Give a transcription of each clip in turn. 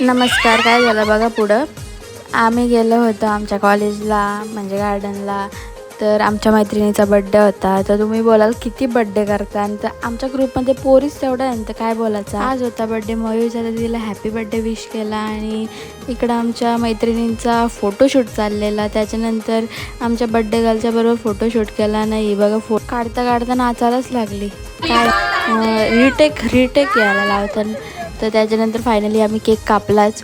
नमस्कार. काय झालं बघा, पुढं आम्ही गेलो होतो आमच्या कॉलेजला, म्हणजे गार्डनला. तर आमच्या मैत्रिणीचा बड्डे होता. तर तुम्ही बोलाल किती बड्डे करता, आणि तर आमच्या ग्रुपमध्ये पोरीच तेवढं आहे, तर काय बोलायचं. आज होता बड्डे, मयूरचा, तर तिला हॅपी बड्डे विश केला. आणि इकडं आमच्या मैत्रिणींचा फोटोशूट चाललेला. त्याच्यानंतर आमच्या बड्डे गर्लच्या बरोबर फोटोशूट केला. नाही बघा, काढता काढता नाचायलाच लागली. काय रिटेक यायला लावतात. तर त्याच्यानंतर फायनली आम्ही केक कापलाच.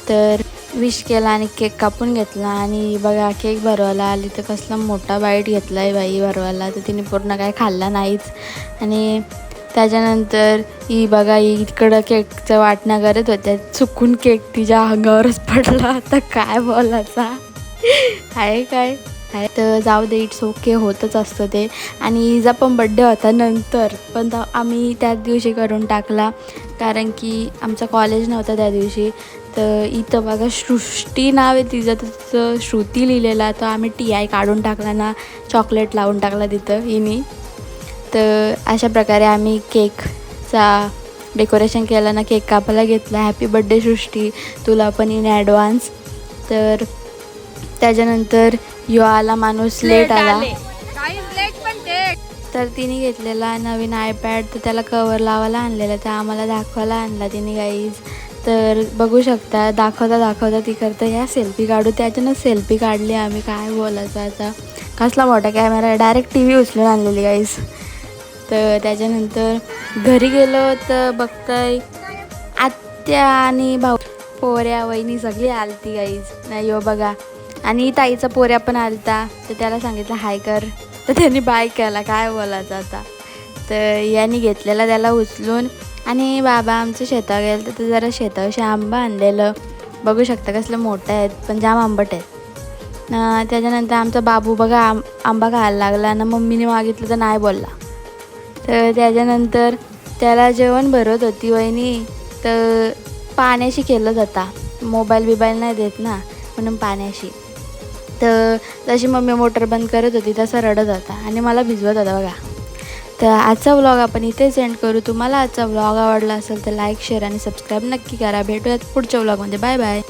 तर विश केला आणि केक कापून घेतला. आणि बघा, केक भरवायला आली तर कसला मोठा बाईट घेतला आहे बाई भरवायला. तर तिने पूर्ण काय खाल्ला नाहीच. आणि त्याच्यानंतर ही बघा, इकडं केकचं वाटणं करत होत्या, चुकून केक तिच्या अंगावरच पडला. आता काय बोलायचा आहे काय आहे. तर जाऊ दे, इट्स ओके, होतच असतं ते. आणि हिचा पण बड्डे होता नंतर, पण आम्ही त्याच दिवशी करून टाकला, कारण की आमचा कॉलेज नव्हता त्या दिवशी. तर इथं बघा, सृष्टी नाव आहे तिचं, तर तिचं श्रुती लिहिलेला. तर आम्ही TI काढून टाकला ना, चॉकलेट लावून टाकला तिथं हिनी. तर अशा प्रकारे आम्ही केकचा डेकोरेशन केलं ना, केक कापायला घेतला. हॅपी बड्डे सृष्टी, तुला पण इन ॲडव्हान्स. तर त्याच्यानंतर आला माणूस लेट आला. तर तिने घेतलेला नवीन iPad, तर त्याला कवर लावायला आणलेलं, तर आम्हाला दाखवायला आणला तिने गाईज. तर बघू शकता, दाखवता ती करता या सेल्फी काढू. त्याच्यानं सेल्फी काढली आम्ही. काय बोलायचं आता, कसला मोठा कॅमेरा, डायरेक्ट TV उचलून आणलेली गाईज. तर त्याच्यानंतर घरी गेलो तर बघताय, आत्या आणि भाऊ, पोऱ्या, वहिनी सगळी आलती गाईज. नाही हो बघा, आणि ताईचा पोऱ्या पण आलता. तर त्याला सांगितलं हाय कर, तर त्यांनी बाय केला. काय बोलायचं आता. तर यांनी घेतलेला त्याला उचलून. आणि बाबा आमचं शेतावर गेलं, तर ते जरा शेतावरशी आंबा आणलेलं. बघू शकता कसलं मोठं आहेत, पण जाम आंबट आहेत. त्याच्यानंतर आमचा बाबू बघा आंबा खायला लागला ना, मम्मीने मागितलं तर नाही बोलला. तर त्याच्यानंतर त्याला जेवण भरत होती वहिनी, तर पाण्याशी केलं जाता, मोबाईल नाही देत ना, म्हणून पाण्याशी. तर जशी मम्मी मोटर बंद करत होती तसा रडत होता आणि मला भिजवत होता बघा. तर आजचा व्लॉग आपण इथे सेंड करू. तुम्हाला आजचा व्लॉग आवडला असेल तर लाईक, शेअर आणि सबस्क्राईब नक्की करा. भेटूयात पुढच्या व्लॉगमध्ये. Bye bye.